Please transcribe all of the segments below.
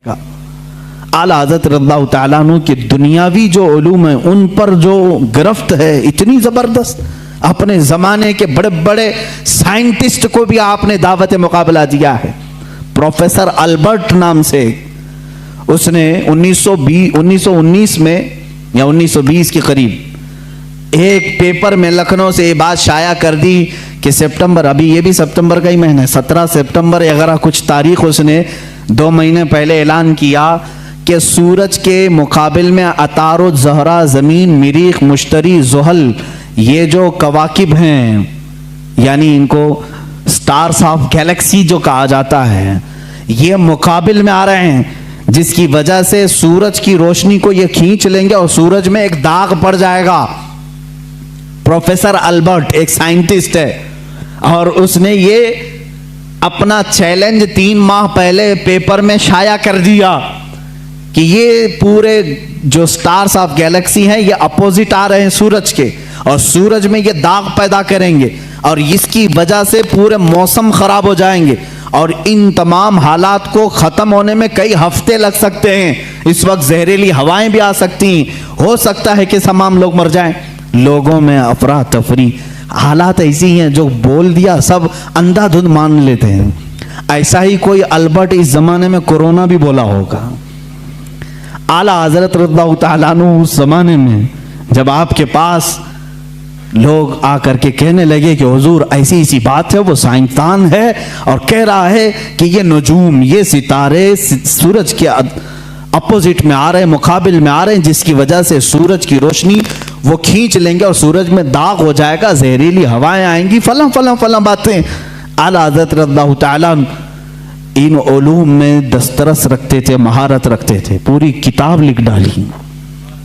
का आला हज़रत रज़ियल्लाहु ताला अन्हु की दुनियावी जो उलूम है उन पर जो गिरफ्त है इतनी ज़बरदस्त। अपने ज़माने के बड़े बड़े साइंटिस्ट को भी आपने दावत मुकाबला दिया है। प्रोफेसर अल्बर्ट नाम से उसने 1919 में या 1920 के करीब एक पेपर में लखनऊ से ये बात शाया कर दी कि सितंबर, अभी ये भी सितंबर का ही महीना है, 17 सितंबर वगैरह कुछ तारीख उसने 2 महीने पहले ऐलान किया कि सूरज के मुकाबिल में अतारो ज़हरा, ज़मीन, मरीख, मुश्तरी, ज़ुहल, ये जो कवाकिब हैं यानी इनको स्टार्स ऑफ गैलेक्सी जो कहा जाता है, ये मुकाबिल में आ रहे हैं, जिसकी वजह से सूरज की रोशनी को ये खींच लेंगे और सूरज में एक दाग पड़ जाएगा। प्रोफेसर अल्बर्ट एक साइंटिस्ट है और उसने ये अपना चैलेंज 3 माह पहले पेपर में शाया कर दिया कि ये पूरे जो स्टार्स ऑफ गैलेक्सी हैं ये अपोजिट आ रहे हैं सूरज के और सूरज में ये दाग पैदा करेंगे और इसकी वजह से पूरे मौसम खराब हो जाएंगे और इन तमाम हालात को ख़त्म होने में कई हफ्ते लग सकते हैं। इस वक्त जहरीली हवाएं भी आ सकती हैं, हो सकता है कि तमाम लोग मर जाएं। लोगों में अफरा तफरी, हालात ऐसी हैं जो बोल दिया सब अंधाधुंध मान लेते हैं। ऐसा ही कोई अल्बर्ट इस ज़माने में कोरोना भी बोला होगा। आला हज़रत रज़ियल्लाहु ताला अन्हु उस ज़माने में जब आपके पास लोग आकर के कहने लगे कि हुजूर ऐसी ऐसी बात है, वो साइंसदान है और कह रहा है कि ये नजूम, ये सितारे सूरज के अपोजिट में आ रहे हैं, मुकाबिल में आ रहे हैं, जिसकी वजह से सूरज की रोशनी वो खींच लेंगे और सूरज में दाग हो जाएगा, जहरीली हवाएं आएंगी, फला फला फला बातें। आला हज़रत रज़ियल्लाहु ताला इन उलूम में दस्तरस रखते थे, महारत रखते थे, पूरी किताब लिख डाली,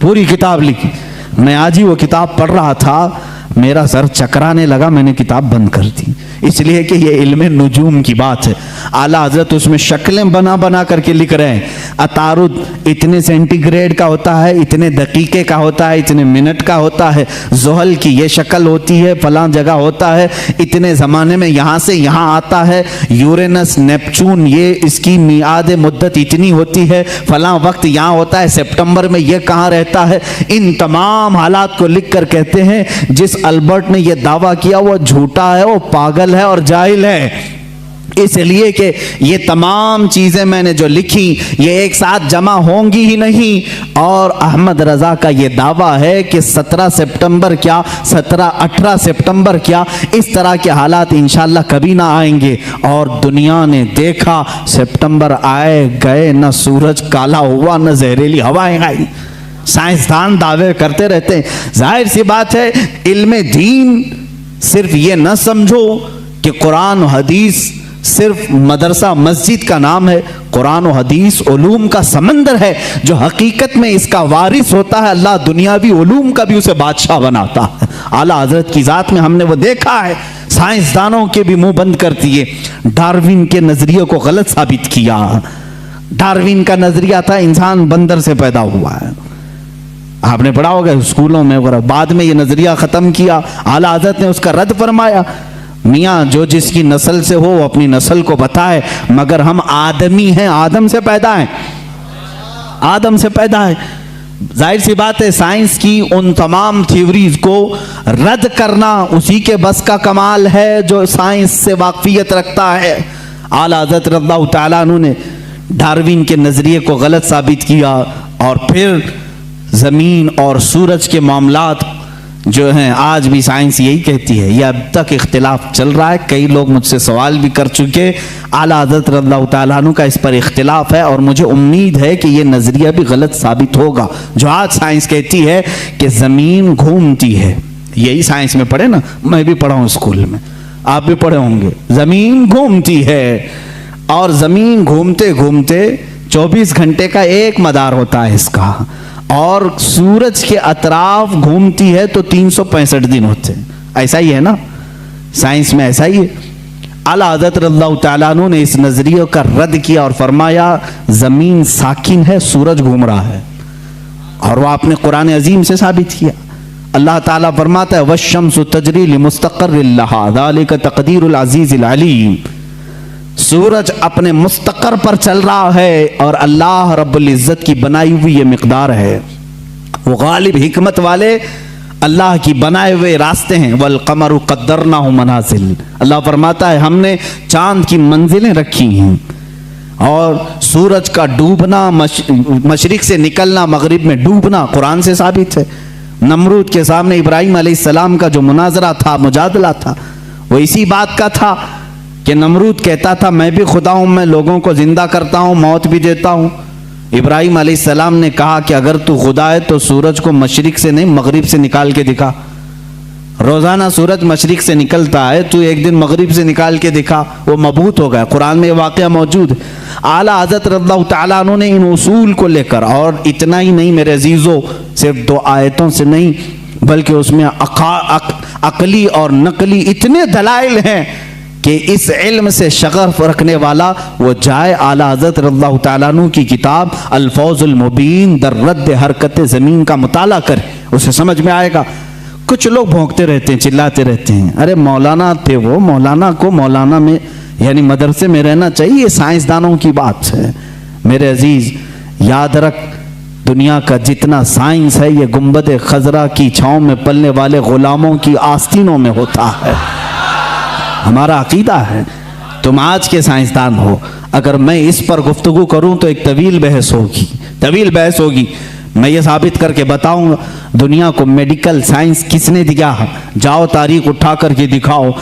पूरी किताब लिखी। मैं आज ही वो किताब पढ़ रहा था, मेरा सर चकराने लगा, मैंने किताब बंद कर दी, इसलिए कि ये इल्म नुजूम की बात है। आला हज़रत उसमें शक्लें बना बना करके लिख रहे हैं। अतारुद इतने सेंटीग्रेड का होता है, इतने दकीके का होता है, इतने मिनट का होता है, ज़ुहल की ये शक्ल होती है, फलां जगह होता है, इतने ज़माने में यहाँ से यहाँ आता है, यूरेनस नेपचून ये इसकी मियाद मुद्दत इतनी होती है, फलां वक्त यहाँ होता है, सितंबर में ये कहाँ रहता है। इन तमाम हालात को लिख कर कहते हैं जिस अल्बर्ट ने यह दावा किया वो झूठा है, वो पागल है और जाहिल है, इसलिए कि ये तमाम चीज़ें मैंने जो लिखी ये एक साथ जमा होंगी ही नहीं। और अहमद रज़ा का ये दावा है कि 17 सितंबर क्या, 17-18 सितंबर क्या, इस तरह के हालात इंशाअल्लाह कभी ना आएंगे। और दुनिया ने देखा, सितंबर आए गए, न सूरज काला हुआ, न जहरीली हवाएं आई। साइंसदान दावे करते रहते हैं। जाहिर सी बात है, इल्म दीन सिर्फ ये न समझो कि कुरान हदीस सिर्फ मदरसा मस्जिद का नाम है। कुरान और हदीस उलूम का समंदर है जो हकीकत में इसका वारिस होता है। अल्लाह दुनियावी उलूम का भी उसे बादशाह बनाता है। आला हज़रत की ज़ात में हमने वो देखा है। साइंसदानों के भी मुंह बंद कर दिए, डार्विन के नज़रिए को गलत साबित किया। डार्विन का नज़रिया था इंसान बंदर से पैदा हुआ है, आपने पढ़ा होगा स्कूलों में वगैरह। बाद में ये नजरिया खत्म किया, आला हज़रत ने उसका रद्द फरमाया, मियाँ जो जिसकी नस्ल से हो वो अपनी नस्ल को बताए, मगर हम आदमी हैं, आदम से पैदा हैं, आदम से पैदा है। जाहिर सी बात है साइंस की उन तमाम थ्योरीज को रद्द करना उसी के बस का कमाल है जो साइंस से वाकफियत रखता है। आला हज़रत रज़ियल्लाहु ताला अन्हु ने डार्विन के नजरिए को गलत साबित किया और फिर ज़मीन और सूरज के मामलात जो हैं आज भी साइंस यही कहती है। यह अब तक इख्तिलाफ चल रहा है, कई लोग मुझसे सवाल भी कर चुके। आला हज़रत रज़ियल्लाहु ताला अन्हु का इस पर इख्तिलाफ है और मुझे उम्मीद है कि यह नज़रिया भी गलत साबित होगा। जो आज साइंस कहती है कि ज़मीन घूमती है, यही साइंस में पढ़े ना, मैं भी पढ़ा हूँ स्कूल में, आप भी पढ़े होंगे। ज़मीन घूमती है और ज़मीन घूमते घूमते 24 घंटे का एक मदार होता है इसका, और सूरज के अतराफ घूमती है तो 365 दिन होते हैं। ऐसा ही है ना, साइंस में ऐसा ही है। आला हज़रत रज़ियल्लाहु ताला अन्हु ने इस नज़रिए का रद्द किया और फरमाया ज़मीन साकिन है, सूरज घूम रहा है, और वह आपने कुरान अजीम से साबित किया। अल्लाह ताला फरमाता है वश्शम्सु तजरी लिमुस्तक़र्रिन लहा ज़ालिका तक़दीरुल अज़ीज़िल अलीम। सूरज अपने मुस्तकर पर चल रहा है और अल्लाह रब्बुल इज्जत की बनाई हुई ये मिकदार है। वो गालिब हिकमत वाले अल्लाह की बनाए हुए रास्ते हैं। वल कमरु कद्दरनाहु मनाजिल, अल्लाह फरमाता है हमने चांद की मंजिलें रखी हैं। और सूरज का डूबना, मशरिक से निकलना, मगरिब में डूबना कुरान से साबित है। नमरूद के सामने इब्राहिम अलैहिस्सलाम का जो मुनाजरा था, मुजादला था, वो इसी बात का था कि नमरूद कहता था मैं भी खुदा हूं, मैं लोगों को जिंदा करता हूं, मौत भी देता हूं। इब्राहिम अलैहिस्सलाम ने कहा कि अगर तू खुदा है तो सूरज को मशरिक से नहीं मगरिब से निकाल के दिखा। रोजाना सूरज मशरिक से निकलता है, तू एक दिन मगरिब से निकाल के दिखा। वो मबूत हो गया। कुरान में ये वाक़या मौजूद है। आला हज़रत रज़ियल्लाहु तआला अन्हु ने इन उसूल को लेकर, और इतना ही नहीं मेरे अजीज़ों, सिर्फ 2 आयतों से नहीं बल्कि उसमें अकली और नकली इतने दलाइल हैं कि इस इल्म से शगफ रखने वाला वो जाए आला हज़रत रज़ियल्लाहु तआला अन्हु की किताब अल-फौज़ुल मुबीन दर रद्द हरकत ज़मीन का मुताला करे, उसे समझ में आएगा। कुछ लोग भौंकते रहते हैं, चिल्लाते रहते हैं, अरे मौलाना थे वो, मौलाना को मौलाना में यानी मदरसे में रहना चाहिए, ये साइंसदानों की बात है। मेरे अजीज याद रख, दुनिया का जितना साइंस है ये गुंबद खजरा की छांव में पलने वाले गुलामों की आस्तीनों में होता है। हमारा अकीदा है। तुम आज के साइंसदान हो, अगर मैं इस पर गुफ्तगू करूं तो एक तवील बहस होगी। मैं ये साबित करके बताऊंगा दुनिया को मेडिकल साइंस किसने दिया। जाओ तारीख उठा करके दिखाओ।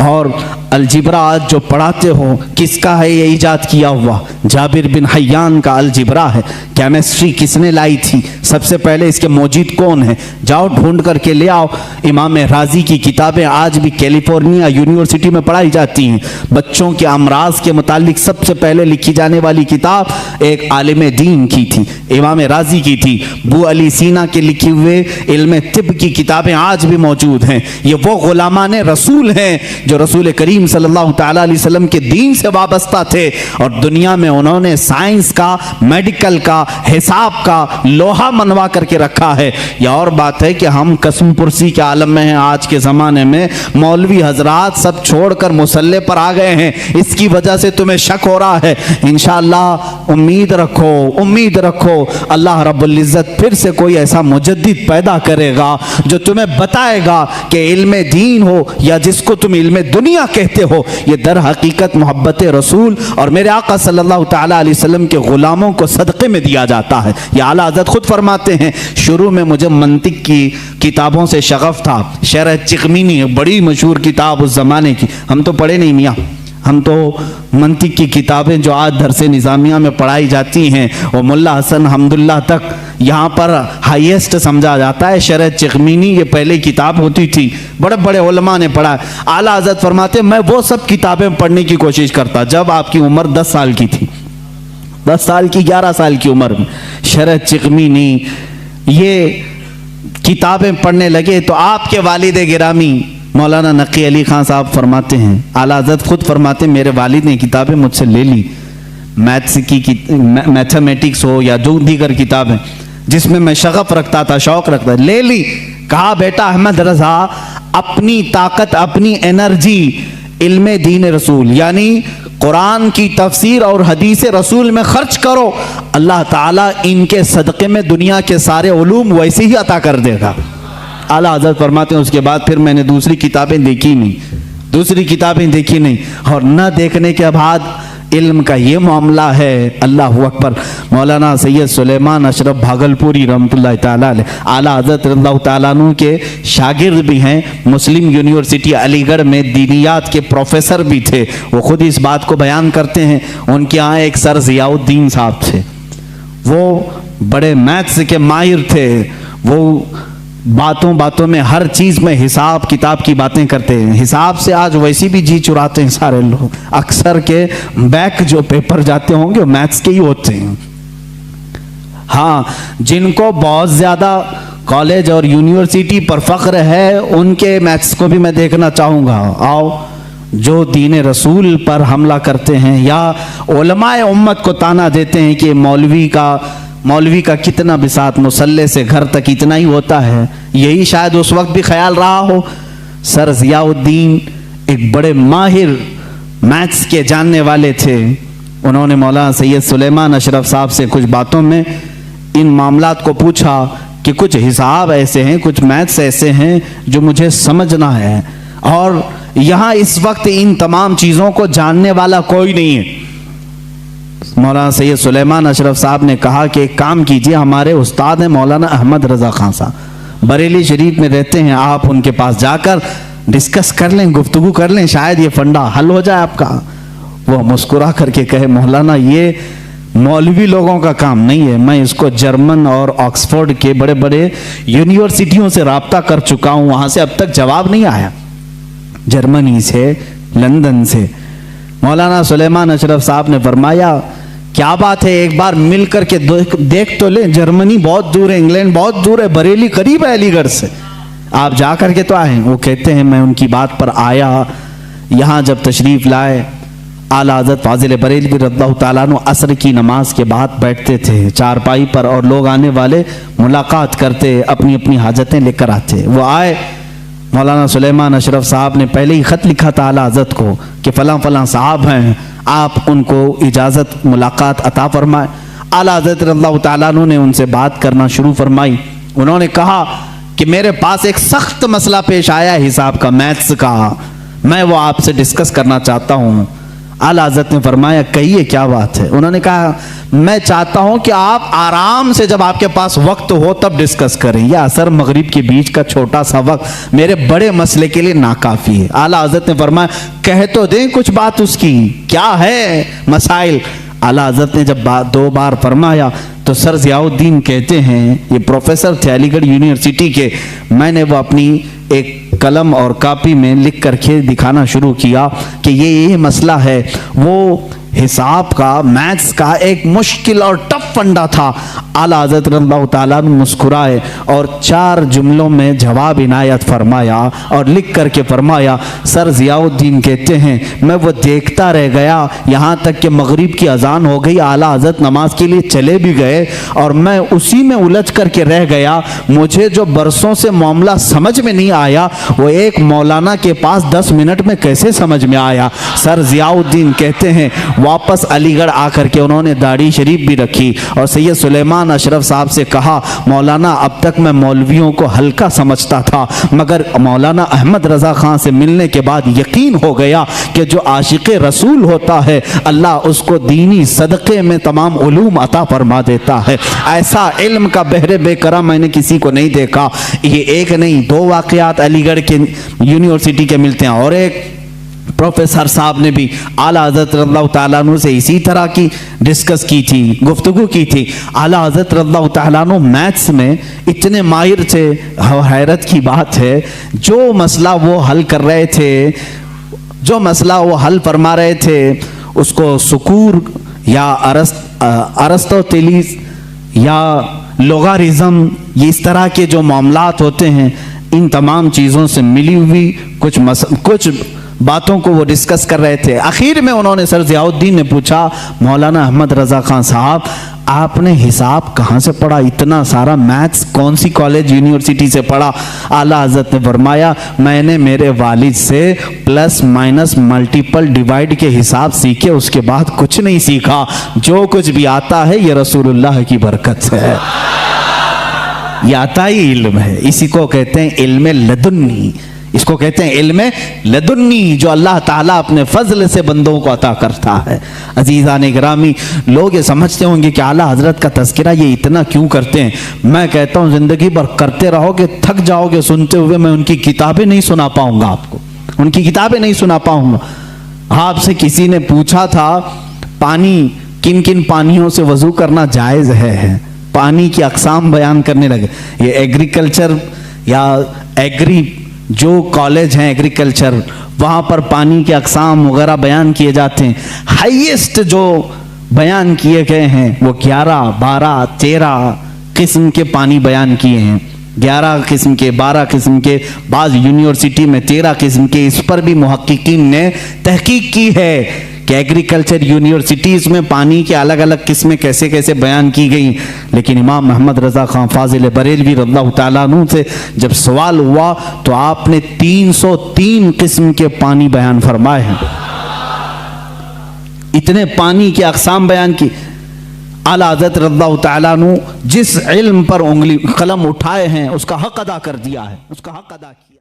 और अलजिब्रा आज जो पढ़ाते हो किसका है ये इजाद किया हुआ? जाबिर बिन हयान का अलजिब्रा है। केमिस्ट्री किसने लाई थी? सबसे पहले इसके मौजूद कौन है? जाओ ढूंढ करके ले आओ। इमाम राजी की किताबें आज भी कैलिफोर्निया यूनिवर्सिटी में पढ़ाई जाती हैं। बच्चों के अमराज के मुतालिक सबसे पहले लिखी जाने वाली किताब एक आलिम दीन की थी, इमाम राजी की थी। बू अली सीना के लिखे हुए इल्म तिब की किताबें आज भी मौजूद हैं। ये वो गुलामान रसूल हैं जो रसूल करीम सल्लल्लाहु तआला अलैहि वसल्लम के दीन से वाबस्ता थे, और दुनिया में उन्होंने साइंस का, मेडिकल का, हिसाब का लोहा मनवा करके रखा है। यह और बात है कि हम कसम पुरसी के आलम में हैं। आज के ज़माने में मौलवी हजरात सब छोड़कर मुसल्ले पर आ गए हैं। इसकी वजह से तुम्हें शक हो रहा है। इंशाअल्लाह उम्मीद रखो अल्लाह रब्बुल इज़्ज़त फिर से कोई ऐसा मुजद्दिद पैदा करेगा जो तुम्हें बताएगा कि इल्म दीन हो या जिसको तुम इल्म दुनिया कहते हो, ये दर हकीकत मोहब्बत रसूल और मेरे आका सल्लल्लाहु तआला अलैहि वसल्लम के गुलामों को सदक़े में दिया जाता है। ये आला हज़रत खुद फरमाते हैं, शुरू में मुझे मंतिक की किताबों से शगफ था। शरह चिकमीनी बड़ी मशहूर किताब उस ज़माने की, हम तो पढ़े नहीं मियाँ, हम तो मंतिक की किताबें जो आज दरसे निज़ामिया में पढ़ाई जाती हैं वो मुल्ला हसन हम्दुल्लाह तक यहाँ पर हाईएस्ट समझा जाता है। शरह चिकमीनी ये पहले किताब होती थी, बड़े बड़े उलमा ने पढ़ा। आला हज़रत फरमाते मैं वो सब किताबें पढ़ने की कोशिश करता जब आपकी उम्र 10 साल की थी, 10 साल की 11 साल की उम्र में शरह चिकमीनी ये किताबें पढ़ने लगे तो आपके वालिद गिरामी मौलाना नकी अली खान साहब फरमाते हैं, आला हज़रत खुद फरमाते हैं मेरे वालिद ने किताबें मुझसे ले ली, मैथ्स की मैथमेटिक्स हो या जो दीगर किताबें जिसमें मैं शगफ रखता था, शौक रखता था, ले ली। कहा बेटा अहमद रजा अपनी ताकत, अपनी एनर्जी इल्म दीन रसूल यानी कुरान की तफसीर और हदीस रसूल में खर्च करो, अल्लाह ताला इनके सदक़े में दुनिया के सारे उलूम वैसे ही अता कर देगा। आला हज़रत फरमाते हैं उसके बाद फिर मैंने दूसरी किताबें देखी नहीं, और न देखने के बाद इल्म का ये मामला है। अल्लाह अकबर। मौलाना सैयद सुलेमान अशरफ भागलपुरी रहमतुल्लाह ताला अलैह आला हज़रत रज़ियल्लाहु ताला अन्हु के शागिर्द भी हैं। मुस्लिम यूनिवर्सिटी अलीगढ़ में दीनियात के प्रोफेसर भी थे। वो खुद इस बात को बयान करते हैं। उनके यहाँ एक सर ज़ियाउद्दीन साहब थे, वो बड़े मैथ्स के माहिर थे। वो बातों में हर चीज़ में हिसाब किताब की बातें करते हैं। हिसाब से आज वैसे भी जी चुराते हैं सारे लोग। अक्सर के बैक जो पेपर जाते होंगे वो मैथ्स के ही होते हैं। हाँ, जिनको बहुत ज़्यादा कॉलेज और यूनिवर्सिटी पर फ़ख्र है उनके मैथ्स को भी मैं देखना चाहूँगा। आओ, जो दीन रसूल पर हमला करते हैं या उलमाए उम्मत को ताना देते हैं कि मौलवी का कितना बिसात, मुसल्ले से घर तक इतना ही होता है। यही शायद उस वक्त भी ख्याल रहा हो। सर ज़ियाउद्दीन एक बड़े माहिर मैथ्स के जानने वाले थे, उन्होंने मौलाना सैयद सुलेमान अशरफ साहब से कुछ बातों में इन मामलात को पूछा कि कुछ हिसाब ऐसे हैं, कुछ मैथ्स ऐसे हैं जो मुझे समझना है, और यहाँ इस वक्त इन तमाम चीज़ों को जानने वाला कोई नहीं है। मौलाना सैयद सुलेमान अशरफ साहब ने कहा कि एक काम कीजिए, हमारे उस्ताद हैं मौलाना अहमद रज़ा खान साहब, बरेली शरीफ में रहते हैं, आप उनके पास जाकर डिस्कस कर लें, गुफ्तगू कर लें, शायद ये फंडा हल हो जाए आपका। वो मुस्कुरा करके कहे, मौलाना ये मौलवी लोगों का काम नहीं है, मैं इसको जर्मन और ऑक्सफोर्ड के बड़े बड़े यूनिवर्सिटियों से राब्ता कर चुका हूँ, वहाँ से अब तक जवाब नहीं आया, जर्मनी से, लंदन से। मौलाना सुलेमान अशरफ साहब ने फरमाया, क्या बात है, एक बार मिल करके देख तो ले, जर्मनी बहुत दूर है, इंग्लैंड बहुत दूर है, बरेली करीब है अलीगढ़ से, आप जा करके तो आए। वो कहते हैं मैं उनकी बात पर आया, यहाँ जब तशरीफ़ लाए, आला हज़रत फाजिल बरेलवी रज़ियल्लाहु ताला अन्हु असर की नमाज के बाद बैठते थे चारपाई पर, और लोग आने वाले मुलाकात करते, अपनी अपनी हाजतें लेकर आते। वो आए, मौलाना सुलेमान अशरफ साहब ने पहले ही ख़त लिखा था आला हज़रत को कि फ़लाँ फ़लाँ साहब हैं, आप उनको इजाज़त मुलाकात अता फरमाएं। आला हज़रत रज़ियल्लाहु ताला अन्हु ने उनसे बात करना शुरू फरमाई। उन्होंने कहा कि मेरे पास एक सख्त मसला पेश आया है हिसाब का, मैथ्स का, मैं वो आपसे डिस्कस करना चाहता हूँ। आला हज़रत ने फरमाया, कहिए क्या बात है। उन्होंने कहा, मैं चाहता हूं कि आप आराम से जब आपके पास वक्त हो तब डिस्कस करें, यह असर मगरिब के बीच का छोटा सा वक्त मेरे बड़े मसले के लिए नाकाफी है। आला हज़रत ने फरमाया, कह तो दें कुछ बात उसकी, क्या है मसाइल। आला हज़रत ने जब दो बार फरमाया तो सर ज़ियाउद्दीन कहते हैं, ये प्रोफेसर थे अलीगढ़ यूनिवर्सिटी के, मैंने वो अपनी एक कलम और कापी में लिख करके दिखाना शुरू किया कि ये मसला है। वो हिसाब का, मैथ्स का एक मुश्किल और टफ फंडा था। आला हज़रत रज़ियल्लाहु ताला अन्हु मुस्कुराए और 4 जुमलों में जवाब इनायत फरमाया और लिख करके फरमाया, सर ज़ियाउद्दीन कहते हैं मैं वो देखता रह गया, यहाँ तक कि मगरिब की अजान हो गई, आला हज़रत नमाज के लिए चले भी गए और मैं उसी में उलझ करके रह गया। मुझे जो बरसों से मामला समझ में नहीं आया, वो एक मौलाना के पास 10 मिनट में कैसे समझ में आया। सर ज़ियाउद्दीन कहते हैं वापस अलीगढ़ आकर के उन्होंने दाढ़ी शरीफ भी रखी और सैयद सुलेमान अशरफ साहब से कहा, मौलाना अब तक मैं मौलवियों को हल्का समझता था, मगर मौलाना अहमद रज़ा खान से मिलने के बाद यकीन हो गया कि जो आशिक़ रसूल होता है अल्लाह उसको दीनी सदक़े में तमाम उलूम अता फरमा देता है। ऐसा इल्म का बहरे बेकरा मैंने किसी को नहीं देखा। ये एक नहीं, 2 वाक़यात अलीगढ़ के यूनिवर्सिटी के मिलते हैं। और एक प्रोफेसर साहब ने भी आला हज़रत रज़ियल्लाहु ताला अन्हु से इसी तरह की डिस्कस की थी, गुफ्तगू की थी। आला हज़रत रज़ियल्लाहु ताला अन्हु मैथ्स में इतने माहिर थे, हैरत की बात है, जो मसला वो हल कर रहे थे, जो मसला वो हल फरमा रहे थे, उसको सुकूर या अरस्तोतेलिस या लोगारिज्म, ये इस तरह के जो मामलात होते हैं, इन तमाम चीज़ों से मिली हुई कुछ बातों को वो डिस्कस कर रहे थे। आखिर में उन्होंने सर ज़ियाउद्दीन ने पूछा, मौलाना अहमद रज़ा खान साहब आपने हिसाब कहाँ से पढ़ा, इतना सारा मैथ्स कौन सी कॉलेज यूनिवर्सिटी से पढ़ा। आला हज़रत ने फरमाया, मैंने मेरे वालिद से प्लस माइनस मल्टीपल डिवाइड के हिसाब सीखे, उसके बाद कुछ नहीं सीखा। जो कुछ भी आता है ये रसूलुल्लाह की बरकत से है, ये आता ही इल्म है। इसी को कहते हैं इल्म लदुन्नी, इसको कहते हैं इल्म लदुन्नी, जो अल्लाह ताला अपने फजल से बंदों को अता करता है। अजीज़ान गिरामी, लोग ये समझते होंगे कि आला हज़रत का तज़किरा ये इतना क्यों करते हैं। मैं कहता हूँ ज़िंदगी भर करते रहोगे, थक जाओगे सुनते हुए। मैं उनकी किताबें नहीं सुना पाऊँगा आपको, उनकी किताबें नहीं सुना पाऊँगा। आपसे किसी ने पूछा था पानी, किन किन पानियों से वज़ू करना जायज़ है, पानी की अक़साम बयान करने लगे। ये एग्रीकल्चर या एग्री जो कॉलेज हैं एग्रीकल्चर, वहाँ पर पानी के अक़साम वगैरह बयान किए जाते हैं। हाईएस्ट जो बयान किए गए हैं वो 11, 12, 13 किस्म के पानी बयान किए हैं। 11 किस्म के, 12 किस्म के, बाज़ यूनिवर्सिटी में 13 किस्म के। इस पर भी मुहक्किकीन ने तहकीक की है कि एग्रीकल्चर यूनिवर्सिटीज़ में पानी के अलग अलग किस्में कैसे कैसे बयान की गई। लेकिन इमाम अहमद रज़ा खान फाजिल बरेलवी रज़ियल्लाहु ताला अन्हु से जब सवाल हुआ तो आपने 303 किस्म के पानी बयान फरमाए हैं। इतने पानी की अक़साम बयान की। आला हज़रत रज़ियल्लाहु तआला अन्हु जिस इल्म पर उंगली कलम उठाए हैं उसका हक अदा कर दिया है, उसका हक अदा किया।